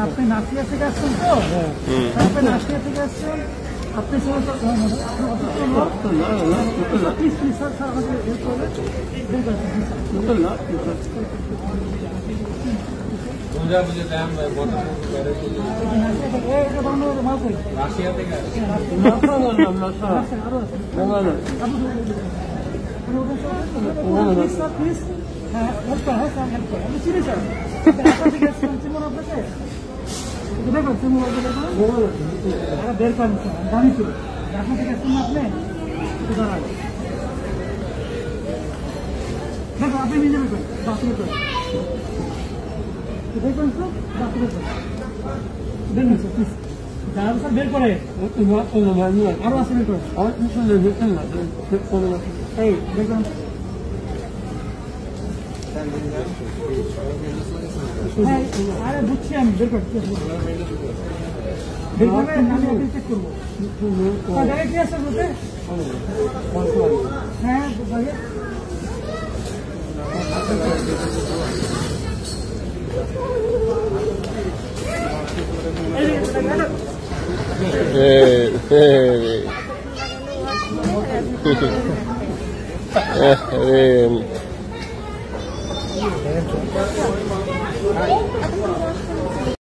আপনি নাসিয়া থেকে আসছেন তো? আপনি নাসিয়া থেকে আসছেন, আপনি সমস্যা প্লিজ প্লিজ স্যার স্যার আমাকে হেল্প করবেন। রাশিয়া থেকে প্লিজ হ্যাঁ হেল্প করেন, হ্যাঁ স্যার হেল্প করেন, আমি চিনি স্যার থেকে আসছেন, চিমন আপনাকে দেখুন চিমন বের করেন স্যার, জানি ছিল ঢাকা থেকে আসছেন আপনি একটু দাঁড়ান, দেখুন আপনি নিজে বের করেন, বাথরুমে করেন দেখুন স্যার, বাথরুমে করেন দেখুন স্যার প্লিজ দাঁড়ান স্যার, বের করে আরো আছে বের করেন, এই দেখুন হ্যাঁ আরে বুঝছি আমি, বের করছি বের করবেন, আমি আপনি চেক করবো জায়গায় কি আছে বলতে, হ্যাঁ